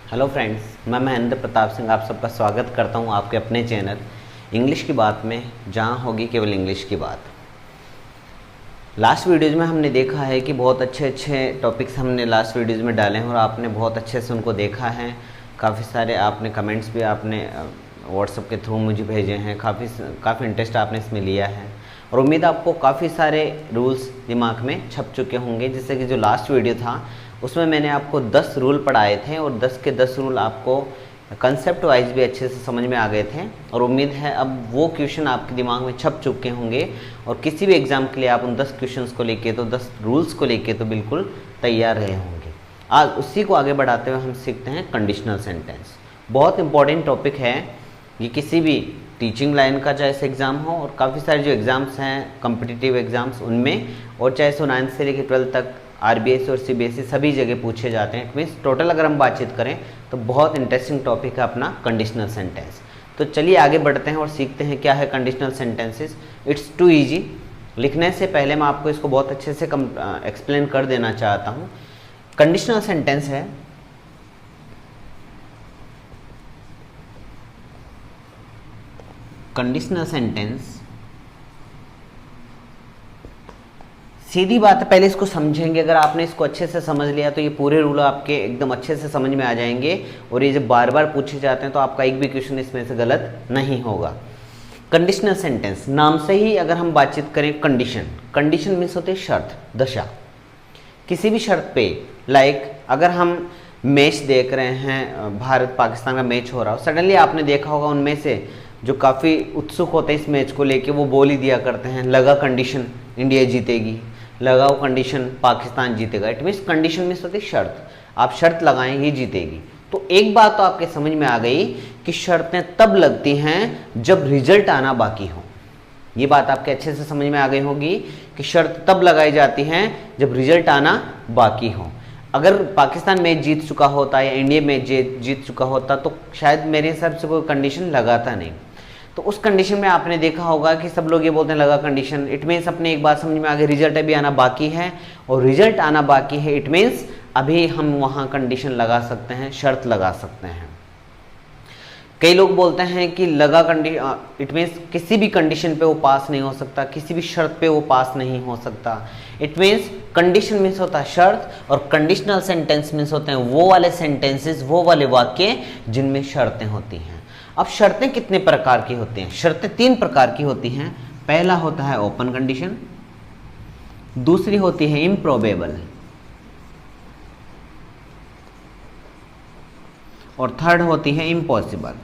Hello friends, मैं महेंद्र प्रताप सिंह आप सबका स्वागत करता हूं आपके अपने चैनल इंग्लिश की बात में, जहां होगी केवल इंग्लिश की बात। लास्ट वीडियोज़ में हमने देखा है कि बहुत अच्छे टॉपिक्स हमने लास्ट वीडियोज़ में डाले हैं और आपने बहुत अच्छे से उनको देखा है। काफ़ी सारे आपने कमेंट्स भी आपने व्हाट्सएप के थ्रू मुझे भेजे हैं, काफ़ी इंटरेस्ट आपने इसमें लिया है और उम्मीद आपको काफ़ी सारे रूल्स दिमाग में छप चुके होंगे। जैसे कि जो लास्ट वीडियो था उसमें मैंने आपको 10 रूल पढ़ाए थे और 10 के 10 रूल आपको कंसेप्ट वाइज भी अच्छे से समझ में आ गए थे और उम्मीद है अब वो क्वेश्चन आपके दिमाग में छप चुके होंगे और किसी भी एग्ज़ाम के लिए आप उन 10 क्वेश्चंस को लेके तो 10 रूल्स को लेके तो बिल्कुल तैयार रहे होंगे। आज उसी को आगे बढ़ाते हुए हम सीखते हैं कंडीशनल सेंटेंस। बहुत इंपॉर्टेंट टॉपिक है ये, किसी भी टीचिंग लाइन का चाहे एग्ज़ाम हो और काफ़ी सारे जो एग्ज़ाम्स हैं कॉम्पिटिटिव एग्ज़ाम्स उनमें, और चाहे सो 9th से लेकर 12th तक RBSE और CBSE सभी जगह पूछे जाते हैं। मीन्स टोटल अगर हम बातचीत करें तो बहुत इंटरेस्टिंग टॉपिक है अपना कंडीशनल सेंटेंस। तो चलिए आगे बढ़ते हैं और सीखते हैं क्या है conditional sentences. It's too easy. लिखने से पहले मैं आपको इसको बहुत अच्छे से एक्सप्लेन कर देना चाहता हूँ। कंडीशनल सेंटेंस है कंडीशनल सेंटेंस, सीधी बात है, पहले इसको समझेंगे। अगर आपने इसको अच्छे से समझ लिया तो ये पूरे रूल आपके एकदम अच्छे से समझ में आ जाएंगे और ये जब बार बार पूछे जाते हैं तो आपका एक भी क्वेश्चन इसमें से गलत नहीं होगा। कंडीशनल सेंटेंस, नाम से ही अगर हम बातचीत करें कंडीशन मीन्स होती है शर्त, दशा। किसी भी शर्त पे, लाइक अगर हम मैच देख रहे हैं, भारत पाकिस्तान का मैच हो रहा हो, सडनली आपने देखा होगा उनमें से जो काफ़ी उत्सुक होते हैं इस मैच को लेके वो बोल ही दिया करते हैं लगा कंडीशन इंडिया जीतेगी, लगाओ कंडीशन पाकिस्तान जीतेगा। इट मीन्स कंडीशन मीन्स होती है शर्त, आप शर्त लगाएं ये जीतेगी। तो एक बात तो आपके समझ में आ गई कि शर्तें तब लगती हैं जब रिजल्ट आना बाकी हो। ये बात आपके अच्छे से समझ में आ गई होगी कि शर्त तब लगाई जाती हैं जब रिजल्ट आना बाकी हो। अगर पाकिस्तान मैच जीत चुका होता या इंडिया मैच जीत चुका होता तो शायद मेरे हिसाब से कोई कंडीशन लगाता नहीं। तो उस कंडीशन में आपने देखा होगा कि सब लोग ये बोलते हैं लगा कंडीशन। इट मीन्स अपने एक बात समझ में आ गई, रिजल्ट अभी आना बाकी है और रिजल्ट आना बाकी है इट मीन्स अभी हम वहाँ कंडीशन लगा सकते हैं, शर्त लगा सकते हैं। कई लोग बोलते हैं कि लगा कंडीशन इट मीन्स किसी भी कंडीशन पे वो पास नहीं हो सकता, किसी भी शर्त पे वो पास नहीं हो सकता। इट मीन्स कंडीशन मीन्स होता है शर्त और कंडीशनल सेंटेंस मीन्स होते हैं वो वाले सेंटेंसेस, वो वाले वाक्य जिनमें शर्तें होती हैं। अब शर्तें कितने प्रकार की होती हैं? शर्तें 3 प्रकार की होती हैं। पहला होता है ओपन कंडीशन, दूसरी होती है इम्प्रोबेबल और थर्ड होती है इम्पॉसिबल।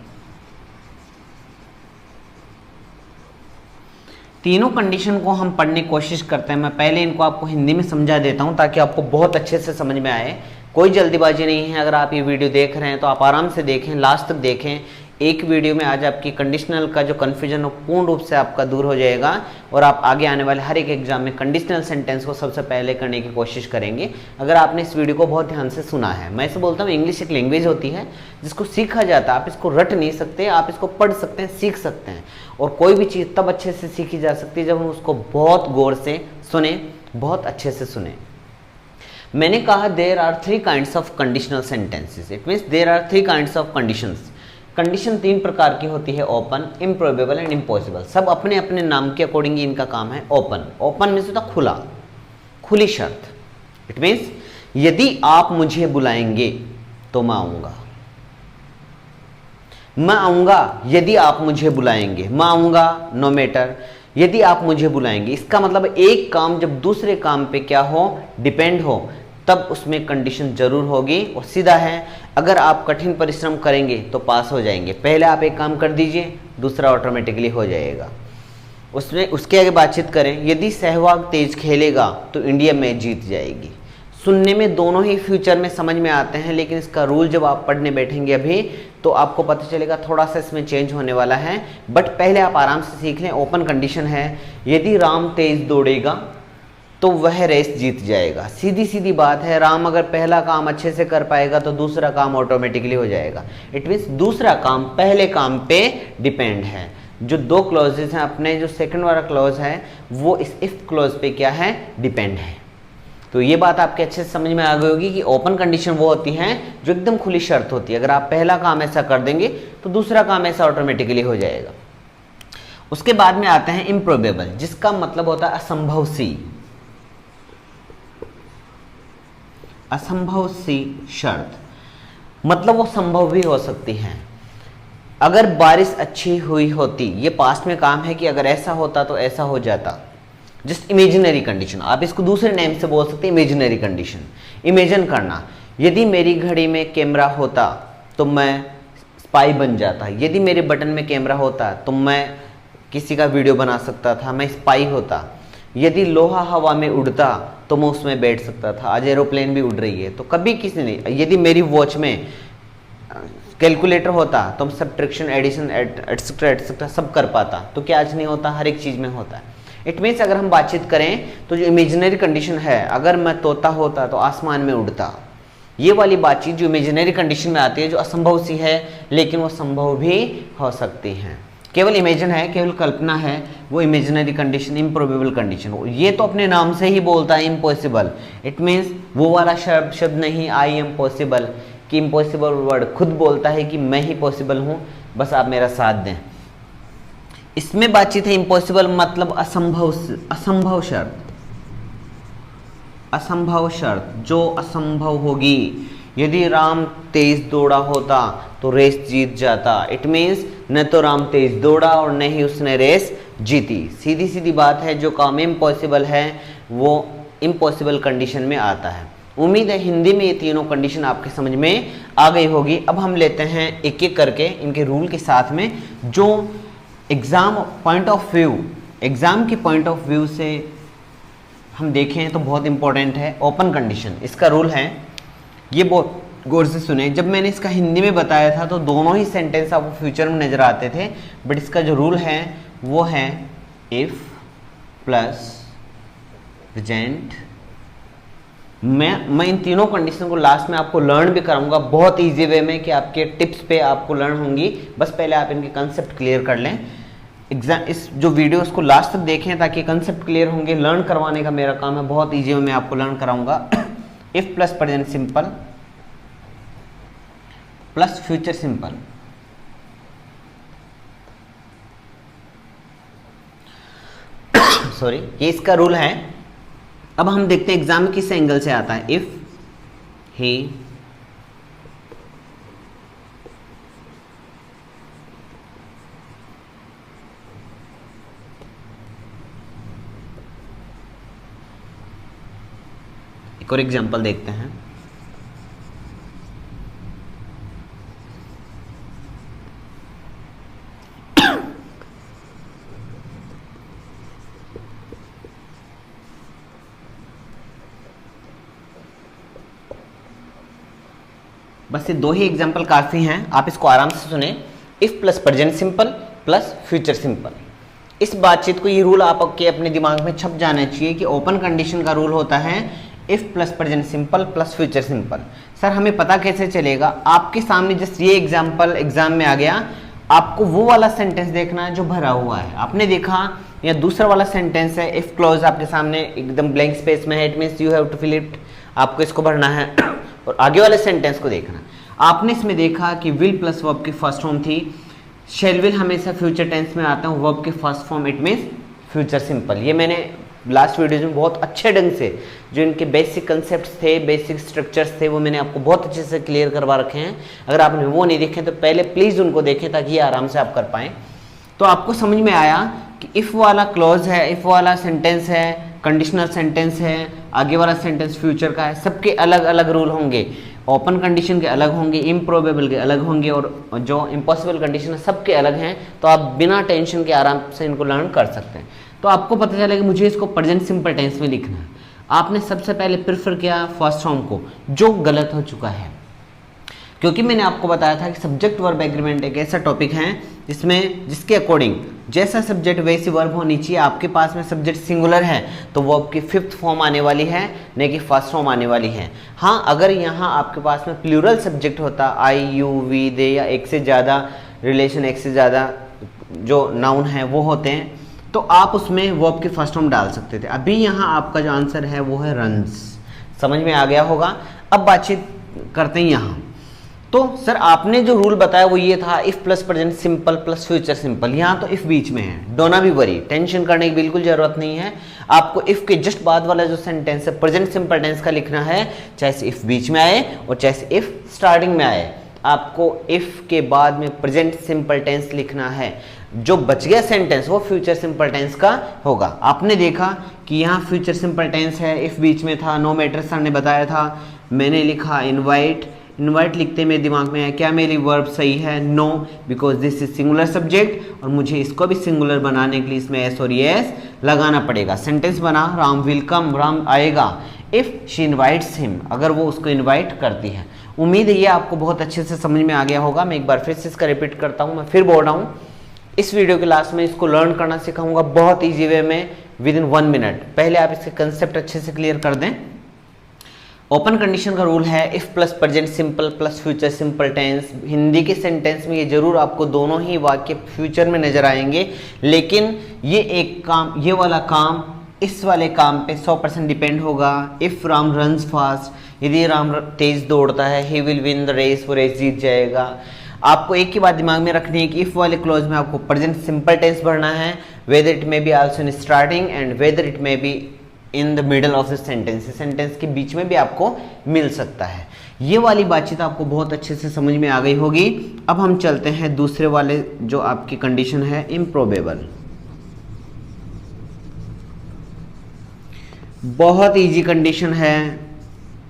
तीनों कंडीशन को हम पढ़ने की कोशिश करते हैं। मैं पहले इनको आपको हिंदी में समझा देता हूं ताकि आपको बहुत अच्छे से समझ में आए। कोई जल्दीबाजी नहीं है। अगर आप ये वीडियो देख रहे हैं तो आप आराम से देखें, लास्ट तक देखें। एक वीडियो में आज आपकी कंडीशनल का जो कन्फ्यूजन हो पूर्ण रूप से आपका दूर हो जाएगा और आप आगे आने वाले हर एक एग्जाम में कंडीशनल सेंटेंस को सबसे पहले करने की कोशिश करेंगे अगर आपने इस वीडियो को बहुत ध्यान से सुना है। मैं इसे बोलता हूँ इंग्लिश एक लैंग्वेज होती है जिसको सीखा जाता है। आप इसको रट नहीं सकते, आप इसको पढ़ सकते हैं, सीख सकते हैं। और कोई भी चीज़ तब अच्छे से सीखी जा सकती है जब हम उसको बहुत गौर से सुने, बहुत अच्छे से सुने। मैंने कहा there are 3 kinds of conditional sentences. It means there are 3 kinds of conditions. Condition 3 प्रकार की होती है, ओपन, इम्प्रोबेबल एंड इम्पॉसिबल। सब अपने अपने नाम के अकॉर्डिंग इनका काम है। ओपन मीन्स होता खुला, खुली शर्त। इट मीन्स यदि आप मुझे बुलाएंगे तो मैं आऊंगा, मैं आऊंगा यदि आप मुझे बुलाएंगे, मैं आऊंगा नो मैटर यदि आप मुझे बुलाएंगे। इसका मतलब एक काम जब दूसरे काम पे क्या हो, डिपेंड हो, तब उसमें कंडीशन जरूर होगी। और सीधा है, अगर आप कठिन परिश्रम करेंगे तो पास हो जाएंगे। पहले आप एक काम कर दीजिए, दूसरा ऑटोमेटिकली हो जाएगा। उसमें उसके आगे बातचीत करें, यदि सहवाग तेज खेलेगा तो इंडिया मैच जीत जाएगी। सुनने में दोनों ही फ्यूचर में समझ में आते हैं, लेकिन इसका रूल जब आप पढ़ने बैठेंगे अभी तो आपको पता चलेगा थोड़ा सा इसमें चेंज होने वाला है। बट पहले आप आराम से सीख लें। ओपन कंडीशन है, यदि राम तेज दौड़ेगा तो वह रेस जीत जाएगा। सीधी सीधी बात है, राम अगर पहला काम अच्छे से कर पाएगा तो दूसरा काम ऑटोमेटिकली हो जाएगा। इट मीन्स दूसरा काम पहले काम पे डिपेंड है। जो 2 क्लॉजेज हैं अपने, जो सेकंड वाला क्लॉज है वो इस इफ क्लॉज पे क्या है, डिपेंड है। तो ये बात आपके अच्छे से समझ में आ गई होगी कि ओपन कंडीशन वो होती है जो एकदम खुली शर्त होती है, अगर आप पहला काम ऐसा कर देंगे तो दूसरा काम ऐसा ऑटोमेटिकली हो जाएगा। उसके बाद में आते हैं इम्प्रोबेबल, जिसका मतलब होता है असंभव सी, असंभव सी शर्त, मतलब वो संभव भी हो सकती है। अगर बारिश अच्छी हुई होती, ये पास्ट में काम है कि अगर ऐसा होता तो ऐसा हो जाता, जस्ट इमेजिनरी कंडीशन, आप इसको दूसरे नेम से बोल सकते हैं इमेजिनरी कंडीशन, इमेजिन करना। यदि मेरी घड़ी में कैमरा होता तो मैं स्पाई बन जाता, यदि मेरे बटन में कैमरा होता तो मैं किसी का वीडियो बना सकता था, मैं स्पाई होता। यदि लोहा हवा में उड़ता तो मैं उसमें बैठ सकता था, आज एरोप्लेन भी उड़ रही है तो कभी किसी ने। यदि मेरी वॉच में कैलकुलेटर होता तो मैं सब्ट्रैक्शन, एडिशन, एटसेट्रा एटसेट्रा सब कर पाता, तो क्या आज नहीं होता, हर एक चीज़ में होता है। इट मीन्स अगर हम बातचीत करें तो जो इमेजिनरी कंडीशन है, अगर मैं तोता होता तो आसमान में उड़ता, ये वाली बातचीत जो इमेजिनरी कंडीशन में आती है, जो असंभव सी है लेकिन वो संभव भी हो सकती है, केवल इमेजिन है, केवल कल्पना है, वो इमेजिनरी कंडीशन, इम्प्रोबेबल कंडीशन। ये तो अपने नाम से ही बोलता है इम्पॉसिबल, इट मीन्स वो वाला शब्द नहीं आई एम पॉसिबल, कि इम्पॉसिबल वर्ड खुद बोलता है कि मैं ही पॉसिबल हूँ, बस आप मेरा साथ दें। इसमें बातचीत है इम्पॉसिबल मतलब असंभव, असंभव शर्त, असंभव शर्त जो असंभव होगी। यदि राम तेज दौड़ा होता तो रेस जीत जाता, इट मीन्स न तो राम तेज दौड़ा और न ही उसने रेस जीती। सीधी सीधी बात है, जो काम इम्पॉसिबल है वो इम्पॉसिबल कंडीशन में आता है। उम्मीद है हिंदी में ये तीनों कंडीशन आपके समझ में आ गई होगी। अब हम लेते हैं एक एक करके इनके रूल के साथ में, जो exam point of view, exam के पॉइंट ऑफ व्यू से हम देखें तो बहुत इंपॉर्टेंट है। ओपन कंडीशन, इसका रूल है, ये बहुत गौर से सुने। जब मैंने इसका हिंदी में बताया था तो दोनों ही सेंटेंस आपको फ्यूचर में नजर आते थे, बट इसका जो रूल है वो है इफ प्लस प्रेजेंट। मैं इन तीनों कंडीशन को लास्ट में आपको लर्न भी कराऊंगा बहुत इजी वे में, कि आपके टिप्स पे आपको लर्न होंगी। बस पहले आप इनके कंसेप्ट क्लियर कर लें। एग्जाम इस जो वीडियो उसको लास्ट तक देखें ताकि कंसेप्ट क्लियर होंगे। लर्न करवाने का मेरा काम है, बहुत इजी वे में आपको लर्न कराऊंगा। If plus present simple plus future simple, sorry, ये इसका रूल है। अब हम देखते हैं एग्जाम किस एंगल से आता है। इफ ही एक और एग्जांपल देखते हैं। बस ये दो ही एग्जाम्पल काफ़ी हैं, आप इसको आराम से सुने। If plus present simple plus future simple, इस बातचीत को, ये रूल आपके अपने दिमाग में छप जाना चाहिए कि ओपन कंडीशन का रूल होता है if plus present simple plus future simple. Sir हमें पता कैसे चलेगा? आपके सामने जस्ट ये एग्जाम्पल एग्जाम में आ गया, आपको वो वाला सेंटेंस देखना है जो भरा हुआ है। आपने देखा या दूसरा वाला सेंटेंस है, इफ क्लॉज आपके सामने एकदम ब्लैंक स्पेस में है, it means you have to fill it, आपको इसको भरना है। और आगे वाले सेंटेंस को देखना। आपने इसमें देखा कि विल प्लस वर्ब की फर्स्ट फॉर्म थी, शेल विल हमेशा फ्यूचर टेंस में आता है, वर्ब की first form, it means future simple. ये मैंने लास्ट वीडियो में बहुत अच्छे ढंग से जो इनके बेसिक कंसेप्ट्स थे, बेसिक स्ट्रक्चर्स थे, वो मैंने आपको बहुत अच्छे से क्लियर करवा रखे हैं। अगर आपने वो नहीं देखे तो पहले प्लीज़ उनको देखें ताकि ये आराम से आप कर पाएँ। तो आपको समझ में आया कि इफ़ वाला क्लॉज है, इफ़ वाला सेंटेंस है, कंडीशनल सेंटेंस है, आगे वाला सेंटेंस फ्यूचर का है, सबके अलग अलग रूल होंगे। ओपन कंडीशन के अलग होंगे, इम्प्रोबेबल के अलग होंगे, और जो इम्पॉसिबल कंडीशन है सबके अलग हैं। तो आप बिना टेंशन के आराम से इनको लर्न कर सकते हैं। तो आपको पता चलेगा मुझे इसको प्रेजेंट सिंपल टेंस में लिखना है। आपने सबसे पहले प्रेफर किया फर्स्ट फॉर्म को, जो गलत हो चुका है, क्योंकि मैंने आपको बताया था कि सब्जेक्ट वर्ब एग्रीमेंट एक ऐसा टॉपिक है जिसके अकॉर्डिंग जैसा सब्जेक्ट वैसी वर्ब होनी चाहिए। आपके पास में सब्जेक्ट सिंगुलर है तो वर्ब की फिफ्थ फॉर्म आने वाली है, नहीं कि फर्स्ट फॉर्म आने वाली है। हाँ, अगर यहाँ आपके पास में प्लूरल सब्जेक्ट होता, आई यू वी दे, या एक से ज़्यादा रिलेशन, एक से ज़्यादा जो नाउन है वो होते हैं, तो आप उसमें वर्ब की फर्स्ट फॉर्म डाल सकते थे। अभी यहाँ आपका जो आंसर है वो है रन्स। समझ में आ गया होगा। अब बातचीत करते हैं यहाँ। तो सर आपने जो रूल बताया वो ये था if plus present simple plus future simple, यहाँ तो इफ बीच में है, डोंट बी वरी, टेंशन करने की बिल्कुल जरूरत नहीं है। आपको इफ के जस्ट बाद वाला जो सेंटेंस है प्रेजेंट सिंपल टेंस का लिखना है, चाहे से इफ बीच में आए और चाहे से इफ स्टार्टिंग में आए, आपको इफ के बाद में प्रेजेंट सिंपल टेंस लिखना है। जो बच गया सेंटेंस वो फ्यूचर सिंपल टेंस का होगा। आपने देखा कि यहाँ फ्यूचर सिंपल टेंस है, इफ बीच में था, नो मैटर सर ने बताया था, मैंने लिखा इनवाइट, इनवाइट लिखते मेरे दिमाग में है क्या मेरी वर्ब सही है, no, because this is singular subject और मुझे इसको भी सिंगुलर बनाने के लिए इसमें एस और एस लगाना पड़ेगा। सेंटेंस बना राम विल कम, राम आएगा, इफ शी इनवाइट्स हिम, अगर वो उसको इनवाइट करती है। उम्मीद है ये आपको बहुत अच्छे से समझ में आ गया होगा। मैं एक बार फिर से इसका रिपीट करता हूँ, मैं फिर बोल रहा हूँ, इस वीडियो के लास्ट में इसको लर्न करना सिखाऊंगा बहुत ईजी वे में, विद इन 1 मिनट। पहले आप इसके कंसेप्ट अच्छे से क्लियर कर दें। ओपन कंडीशन का रूल है if plus present simple plus future simple tense. Hindi के सेंटेंस में ये जरूर आपको दोनों ही वाक्य फ्यूचर में नजर आएंगे, लेकिन ये एक काम, ये वाला काम इस वाले काम पे 100% डिपेंड होगा। इफ राम रन्स फास्ट, यदि राम तेज दौड़ता है, he will win the race, वो रेस जीत जाएगा। आपको एक ही बात दिमाग में रखनी है कि इफ वाले क्लॉज में आपको प्रेजेंट सिंपल टेंस भरना है, whether it may be also in starting and whether it may be in the middle of the sentence, sentence के बीच में भी आपको मिल सकता है। ये वाली बातचीत आपको बहुत अच्छे से समझ में आ गई होगी। अब हम चलते हैं दूसरे वाले जो आपकी कंडीशन है इम्प्रोबेबल। बहुत इजी कंडीशन है,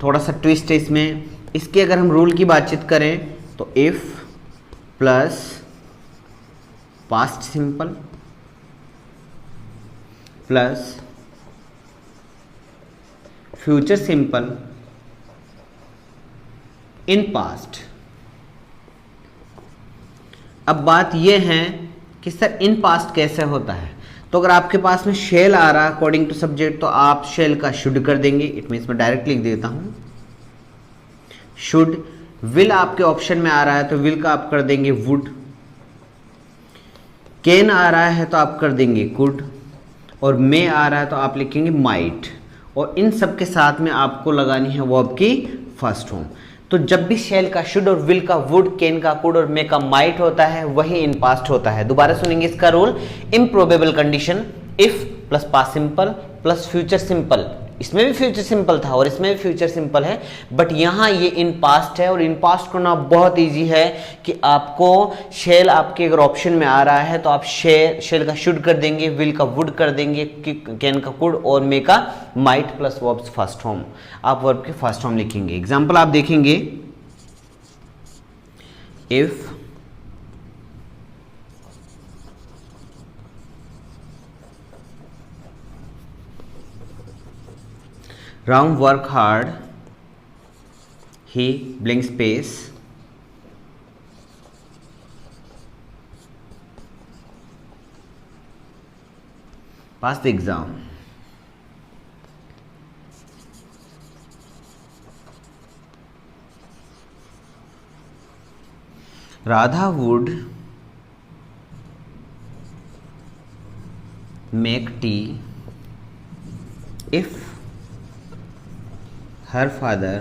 थोड़ा सा ट्विस्ट है इसमें। इसके अगर हम रूल की बातचीत करें तो if plus past simple plus future simple in past. अब बात यह है कि सर इन पास्ट कैसे होता है, तो अगर आपके पास में शेल आ रहा है अकॉर्डिंग टू सब्जेक्ट तो आप शेल का शुड कर देंगे। इट मीन्स मैं डायरेक्ट लिख देता हूं शुड। विल आपके ऑप्शन में आ रहा है तो विल का आप कर देंगे वुड। कैन आ रहा है तो आप कर देंगे कुड, और मे आ रहा है तो आप लिखेंगे माइट। और इन सब के साथ में आपको लगानी है वर्ब की फर्स्ट फॉर्म। तो जब भी शेल का शुड और विल का वुड, कैन का कुड और मे का माइट होता है वही इन पास्ट होता है। दोबारा सुनेंगे इसका rule, improbable condition if plus past simple plus future simple. इसमें भी फ्यूचर सिंपल था और इसमें भी फ्यूचर सिंपल है, बट यहां ये इन पास्ट है। और इन पास्ट करना बहुत इजी है कि आपको शेल आपके अगर ऑप्शन में आ रहा है तो आप शेल का शुड कर देंगे, विल का वुड कर देंगे, कैन का कुड और मे का might plus verbs first form. आप वर्ब के फर्स्ट फॉर्म लिखेंगे। एग्जाम्पल आप देखेंगे, if Ram work hard, he blank space pass the exam. Radha would make tea if her father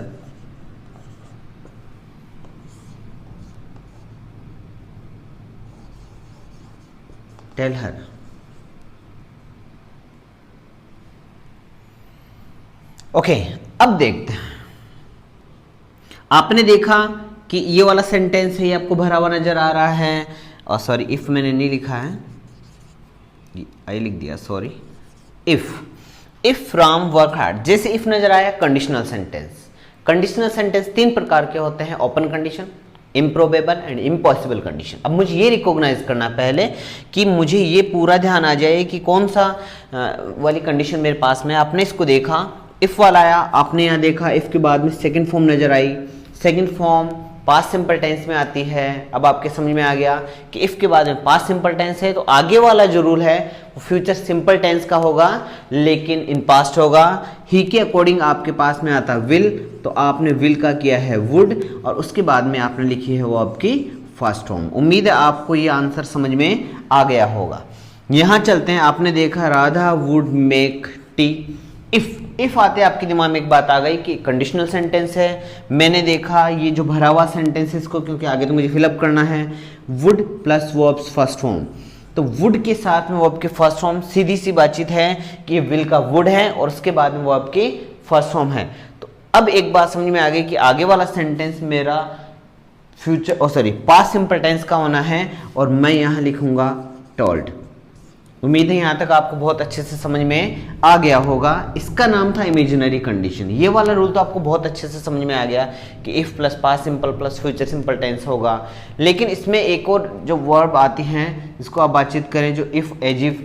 tell her। Okay, अब देखते हैं। आपने देखा कि ये वाला सेंटेंस है, ये आपको भरा हुआ नजर आ रहा है। और सॉरी, इफ मैंने नहीं लिखा है, आई लिख दिया, sorry. If Ram work hard, जैसे इफ नजर आया कंडीशनल सेंटेंस। कंडीशनल सेंटेंस 3 प्रकार के होते हैं, open condition, improbable and impossible condition. अब मुझे ये रिकॉग्नाइज करना पहले कि मुझे ये पूरा ध्यान आ जाए कि कौन सा वाली कंडीशन मेरे पास में। आपने इसको देखा, इफ वाला आया, आपने यहाँ देखा इफ के बाद में सेकंड फॉर्म नजर आई। Second form past simple tense में आती है। अब आपके समझ में आ गया कि इफ के बाद में पास्ट सिंपल टेंस है तो आगे वाला जो रूल है वो फ्यूचर सिंपल टेंस का होगा, लेकिन इन पास्ट होगा। ही के अकॉर्डिंग आपके पास में आता विल, तो आपने विल का किया है वुड, और उसके बाद में आपने लिखी है वो आपकी फर्स्ट फॉर्म। उम्मीद है आपको ये आंसर समझ में आ गया होगा। यहाँ चलते हैं। आपने देखा Radha would make tea if if आते आपके दिमाग में एक बात आ गई कि कंडीशनल सेंटेंस है, मैंने देखा ये जो भरा हुआ सेंटेंस है इसको, क्योंकि आगे तो मुझे फिलअप करना है, would plus verbs first form, तो वुड के साथ में वर्ब के फर्स्ट फॉर्म, सीधी सी बातचीत है कि विल का वुड है और उसके बाद में वर्ब के फर्स्ट फॉर्म है। तो अब एक बात समझ में आ गई कि आगे वाला सेंटेंस मेरा पास्ट सिंपल टेंस का होना है और मैं यहां लिखूंगा टोल्ड। उम्मीद है यहां तक आपको बहुत अच्छे से समझ में आ गया होगा। इसका नाम था इमेजिनरी कंडीशन। ये वाला रूल तो आपको बहुत अच्छे से समझ में आ गया कि if plus past simple plus future simple tense होगा। लेकिन इसमें एक और जो वर्ब आती हैं इसको आप बातचीत करें, जो इफ एज इफ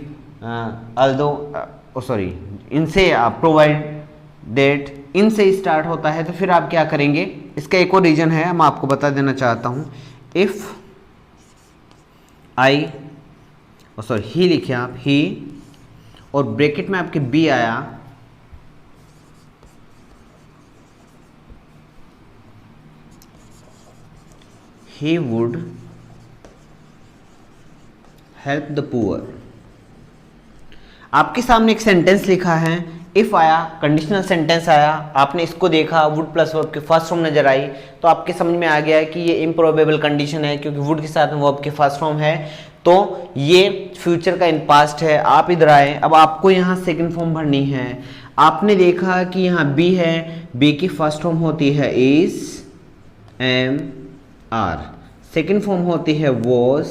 इनसे आप प्रोवाइड डेट इनसे स्टार्ट होता है, तो फिर आप क्या करेंगे, इसका एक और रीजन है, मैं आपको बता देना चाहता हूं। इफ आई ही लिखे आप, ही और ब्रैकेट में आपके बी आया, he would help the poor. आपके सामने एक सेंटेंस लिखा है, इफ आया, कंडीशनल सेंटेंस आया, आपने इसको देखा, वुड प्लस वर्ब के फर्स्ट फॉर्म नजर आई, तो आपके समझ में आ गया कि ये इम्प्रोबेबल कंडीशन है, क्योंकि वुड के साथ में वर्ब के फर्स्ट फॉर्म है, तो ये फ्यूचर का इन पास्ट है। आप इधर आए, अब आपको यहाँ सेकंड फॉर्म भरनी है। आपने देखा कि यहाँ बी है, बी की फर्स्ट फॉर्म होती है is, am, are, second form होती है वॉज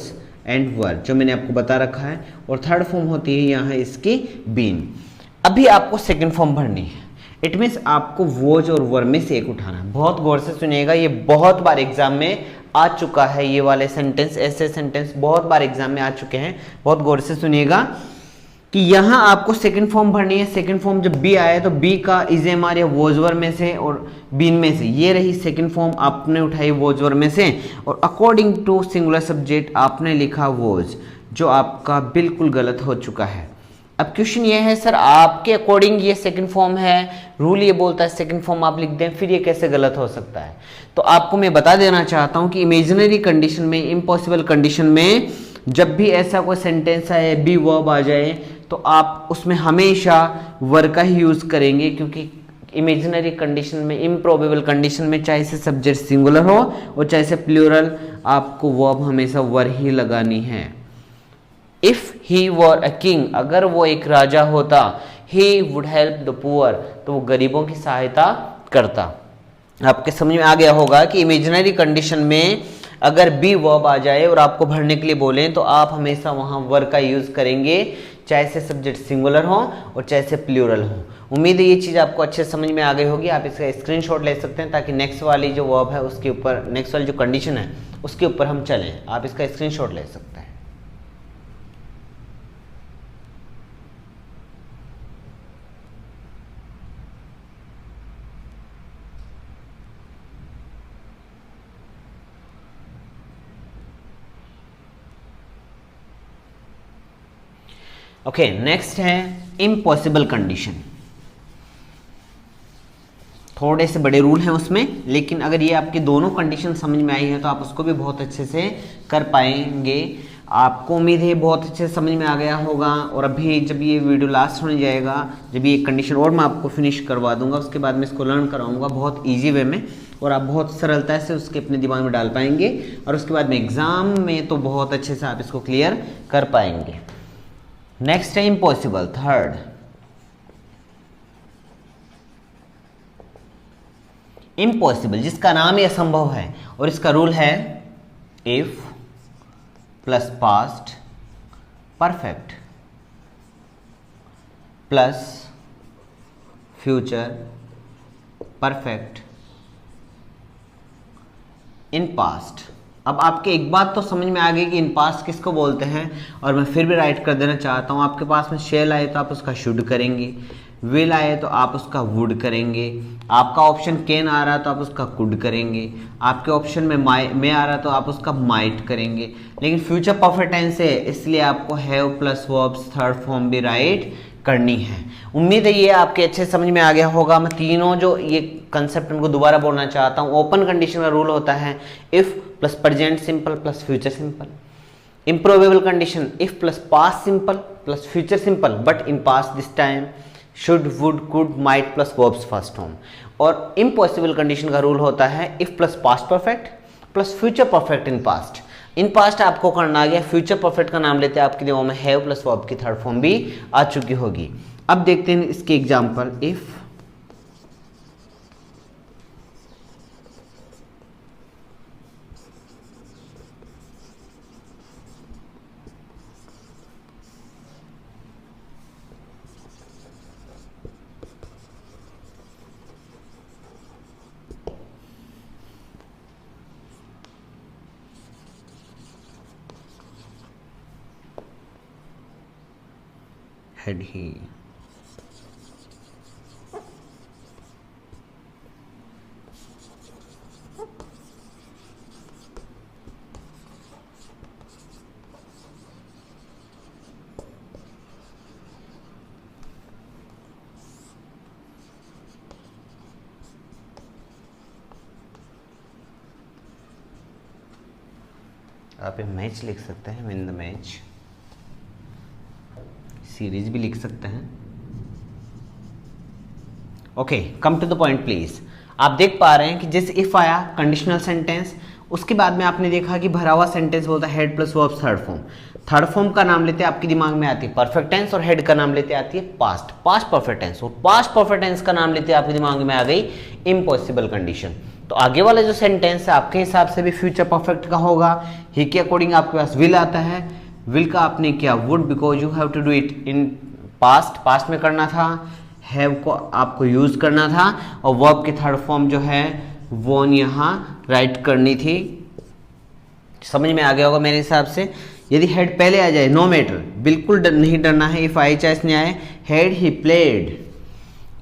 एंड वर, जो मैंने आपको बता रखा है, और थर्ड फॉर्म होती है यहाँ इसकी बीन। अभी आपको सेकंड फॉर्म भरनी है। इट मीन्स आपको वॉज और वर में से एक उठाना है। बहुत गौर से सुनिएगा, ये बहुत बार एग्जाम में आ चुका है, ये वाले सेंटेंस, ऐसे सेंटेंस बहुत बार एग्जाम में आ चुके हैं। बहुत गौर से सुनिएगा कि यहाँ आपको सेकंड फॉर्म भरनी है। सेकंड फॉर्म जब बी आया तो बी का इज एम आर या वॉजवर में से और बीन में से, ये रही सेकंड फॉर्म आपने उठाई वॉजवर में से, और अकॉर्डिंग टू सिंगुलर सब्जेक्ट आपने लिखा वॉज, जो आपका बिल्कुल गलत हो चुका है। अब क्वेश्चन ये है, सर आपके अकॉर्डिंग ये सेकंड फॉर्म है, रूल ये बोलता है सेकंड फॉर्म आप लिख दें, फिर ये कैसे गलत हो सकता है? तो आपको मैं बता देना चाहता हूं कि इमेजिनरी कंडीशन में, इम्पॉसिबल कंडीशन में, जब भी ऐसा कोई सेंटेंस आए, बी वर्ब आ जाए, तो आप उसमें हमेशा वर का ही यूज करेंगे, क्योंकि इमेजिनरी कंडीशन में, इम्प्रोबेबल कंडीशन में, चाहे से सब्जेक्ट सिंगुलर हो और चाहे से प्लूरल, आपको वर्ब हमेशा वर ही लगानी है। If he were a king, अगर वो एक राजा होता, he would help the poor, तो वो गरीबों की सहायता करता। आपके समझ में आ गया होगा कि इमेजिनरी कंडीशन में अगर बी वर्ब आ जाए और आपको भरने के लिए बोले, तो आप हमेशा वहां वर का यूज करेंगे, चाहे से सब्जेक्ट सिंगुलर हो और चाहे से प्लूरल हो। उम्मीद है ये चीज आपको अच्छे समझ में आ गई होगी। आप इसका स्क्रीनशॉट ले सकते हैं, ताकि नेक्स्ट वाली जो वर्ब है उसके ऊपर, नेक्स्ट वाली जो कंडीशन है उसके ऊपर हम चलें। आप इसका स्क्रीनशॉट ले सकते हैं। ओके, नेक्स्ट है इम्पॉसिबल कंडीशन। थोड़े से बड़े रूल हैं उसमें, लेकिन अगर ये आपकी दोनों कंडीशन समझ में आई है तो आप उसको भी बहुत अच्छे से कर पाएंगे। आपको उम्मीद है बहुत अच्छे से समझ में आ गया होगा। और अभी जब ये वीडियो लास्ट होने जाएगा, जब ये कंडीशन और मैं आपको फिनिश करवा दूंगा, उसके बाद मैं इसको लर्न कराऊंगा बहुत ईजी वे में, और आप बहुत सरलता से उसके अपने दिमाग में डाल पाएंगे, और उसके बाद में एग्जाम में तो बहुत अच्छे से आप इसको क्लियर कर पाएंगे। नेक्स्ट है इम्पॉसिबल, थर्ड। इम्पॉसिबल जिसका नाम ही असंभव है, और इसका रूल है if plus past perfect plus future perfect in past. अब आपके एक बात तो समझ में आ गई कि इन पास्ट किसको बोलते हैं, और मैं फिर भी राइट कर देना चाहता हूँ। आपके पास में शेल आए तो आप उसका शुड करेंगे, विल आए तो आप उसका वुड करेंगे, आपका ऑप्शन कैन आ रहा है तो आप उसका कुड करेंगे, आपके ऑप्शन में में आ रहा तो आप उसका माइट करेंगे। लेकिन फ्यूचर परफेक्ट टेंस है, इसलिए आपको have plus verbs third form भी राइट करनी है। उम्मीद है ये आपके अच्छे समझ में आ गया होगा। मैं तीनों जो ये कंसेप्ट उनको दोबारा बोलना चाहता हूँ। ओपन कंडीशन का रूल होता है if plus present simple plus future simple. Improbable condition if plus past simple plus future simple but in past this time. Should, would, could, might plus verbs first form. और impossible condition का rule होता है if plus past perfect plus future perfect in past. In past आपको करना आ गया, future perfect का नाम लेते हैं आपके दिमाग में हैव प्लस वर्ब की थर्ड फॉर्म भी आ चुकी होगी। अब देखते हैं इसके एग्जाम्पल। इफ had he, आप ये मैच लिख सकते हैं, विन द मैच, सीरीज भी लिख सकते हैं। Okay, come to the point please. आप देख पा रहे हैं कि जैसे इफ आया कंडीशनल सेंटेंस, उसके बाद में आपने देखा कि भरा हुआ सेंटेंस बोलता है head plus verb third form. Third form का नाम लेते हैं आपके दिमाग में आती है परफेक्ट टेंस, और हेड का नाम लेते आती है पास्ट, पास्ट परफेक्ट टेंस, और पास्ट परफेक्ट टेंस का नाम लेते हैं आपके दिमाग में आ गई इम्पॉसिबल कंडीशन। तो आगे वाला जो सेंटेंस है आपके हिसाब से भी फ्यूचर परफेक्ट का होगा। ही के अकॉर्डिंग आपके पास विल आता है, विल का आपने किया would because you have to do it in past, past में करना था। हैव को आपको यूज करना था, और वर्ब की थर्ड फॉर्म जो है वोन यहाँ राइट करनी थी। समझ में आ गया होगा मेरे हिसाब से। यदि हेड पहले आ जाए नो मैटर, बिल्कुल नहीं डरना है। इफ आई चाइस नहीं आए, हेड ही प्लेड,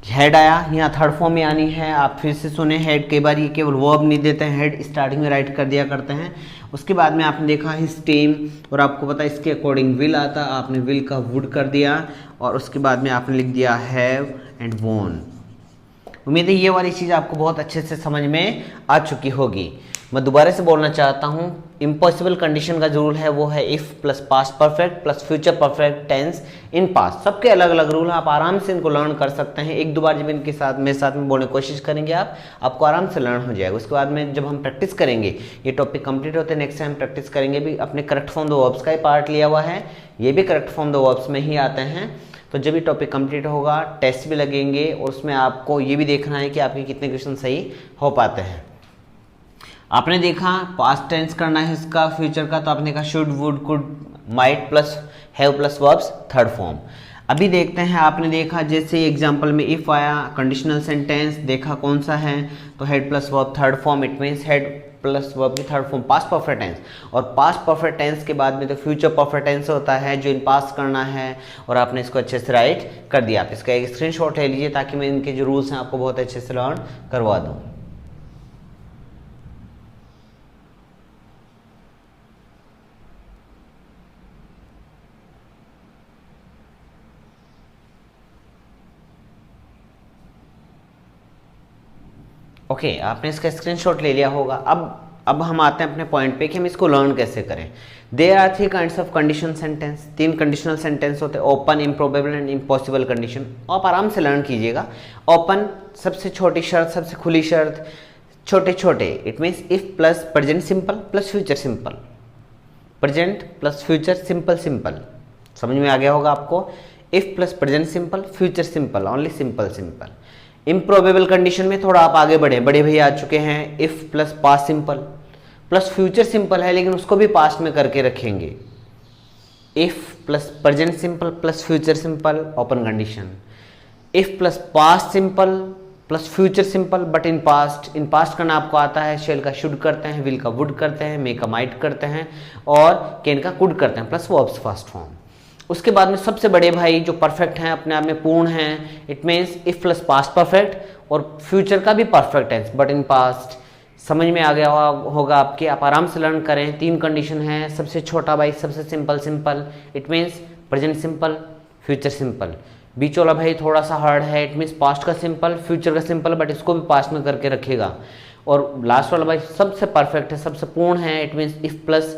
हेड आया यहाँ थर्ड फॉर्म में आनी है। आप फिर से सुने, हेड कई बार ये केवल वर्ब नहीं देते हैं, हेड स्टार्टिंग में राइट कर दिया करते हैं। उसके बाद में आपने देखा हिज टीम, और आपको पता है इसके अकॉर्डिंग विल आता, आपने विल का वुड कर दिया, और उसके बाद में आपने लिख दिया हैव एंड वोन। उम्मीद है ये वाली चीज़ आपको बहुत अच्छे से समझ में आ चुकी होगी। मैं दोबारा से बोलना चाहता हूँ, इम्पॉसिबल कंडीशन का जो रूल है वो है if plus past perfect plus future perfect tense in past. सबके अलग अलग रूल है, आप आराम से इनको लर्न कर सकते हैं। एक दो बार जब इनके साथ मेरे साथ में बोलने की कोशिश करेंगे आपको आराम से लर्न हो जाएगा। उसके बाद में जब हम प्रैक्टिस करेंगे, ये टॉपिक कंप्लीट होते हैं, नेक्स्ट टाइम प्रैक्टिस करेंगे भी। अपने करेक्ट फॉर्म द वर्ब्स का ही पार्ट लिया हुआ है, ये भी करेक्ट फॉर्म द वर्ब्स में ही आते हैं। तो जब ये टॉपिक कंप्लीट होगा, टेस्ट भी लगेंगे, और उसमें आपको ये भी देखना है कि आपके कितने क्वेश्चन सही हो पाते हैं। आपने देखा पास्ट टेंस करना है इसका, फ्यूचर का, तो आपने कहा should, would, could, might plus have plus verbs third form. अभी देखते हैं, आपने देखा जैसे एग्जांपल में इफ आया कंडीशनल सेंटेंस, देखा कौन सा है, तो head plus verb third form, it means head plus verb की third form past perfect tense. और पास्ट परफेक्ट टेंस के बाद में तो फ्यूचर परफेक्ट टेंस होता है जो इन पास करना है, और आपने इसको अच्छे से राइट कर दिया। आप इसका एक स्क्रीनशॉट ले लीजिए ताकि मैं इनके जो रूल्स हैं आपको बहुत अच्छे से लर्न करवा दूँ। ओके, आपने इसका स्क्रीनशॉट ले लिया होगा। अब हम आते हैं अपने पॉइंट पे कि हम इसको लर्न कैसे करें। There are 3 kinds of conditional sentence, 3 conditional sentence होते हैं, open, improbable and impossible condition. आप आराम से लर्न कीजिएगा। ओपन सबसे छोटी शर्त, सबसे खुली शर्त, छोटे छोटे, it means if plus present simple plus future simple, present plus future simple simple. समझ में आ गया होगा आपको। If plus present simple, future simple, only simple simple. Improbable condition में थोड़ा आप आगे बढ़े, बड़े भैया आ चुके हैं। If plus past simple plus future simple है, लेकिन उसको भी पास्ट में करके रखेंगे। If plus present simple plus future simple, open condition. If plus past simple plus future simple but in past, in past करना आपको आता है। शेल का शुड करते हैं, विल का वुड करते हैं, मे का माइट करते हैं, और कैन का कुड करते हैं, प्लस वर्ब्स फर्स्ट फॉर्म। उसके बाद में सबसे बड़े भाई जो परफेक्ट हैं, अपने आप में पूर्ण हैं, it means if plus past perfect और फ्यूचर का भी perfect tense but in past. समझ में आ गया होगा आपके। आप आराम से लर्न करें। 3 कंडीशन है। सबसे छोटा भाई सबसे simple simple, it means present simple future simple. बीच वाला भाई थोड़ा सा हार्ड है, इट मीन्स पास्ट का सिंपल फ्यूचर का सिंपल, बट इसको भी पास्ट में करके रखेगा। और लास्ट वाला भाई सबसे परफेक्ट है, सबसे पूर्ण है, it means if plus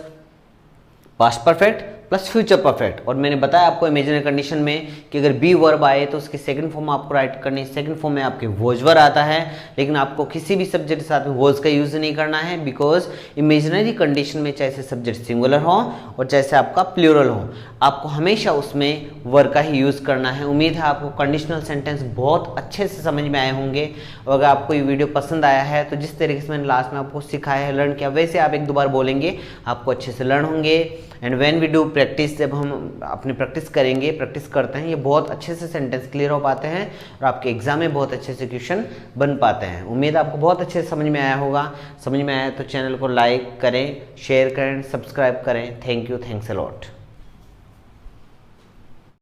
past perfect plus future perfect. और मैंने बताया आपको इमेजिनरी कंडीशन में कि अगर बी वर्ब आए तो उसकी सेकंड फॉर्म आपको राइट करनी है, सेकंड फॉर्म में आपके वॉज वर्ब आता है, लेकिन आपको किसी भी सब्जेक्ट के साथ में वॉज का यूज नहीं करना है, बिकॉज इमेजिनरी कंडीशन में चाहे सब्जेक्ट सिंगुलर हो और जैसे आपका प्लूरल हो, आपको हमेशा उसमें वर्ब का ही यूज करना है। उम्मीद है आपको कंडीशनल सेंटेंस बहुत अच्छे से समझ में आए होंगे, और अगर आपको ये वीडियो पसंद आया है तो जिस तरीके से मैंने लास्ट में आपको सिखाया है, लर्न किया, वैसे आप एक दो बार बोलेंगे आपको अच्छे से लर्न होंगे। And when we do practice, जब हम अपनी प्रैक्टिस करेंगे, प्रैक्टिस करते हैं, ये बहुत अच्छे से सेंटेंस क्लियर हो पाते हैं और आपके एग्जाम में बहुत अच्छे से क्वेश्चन बन पाते हैं। उम्मीद आपको बहुत अच्छे से समझ में आया होगा। समझ में आया तो चैनल को लाइक करें, शेयर करें, सब्सक्राइब करें। Thank you, thanks a lot.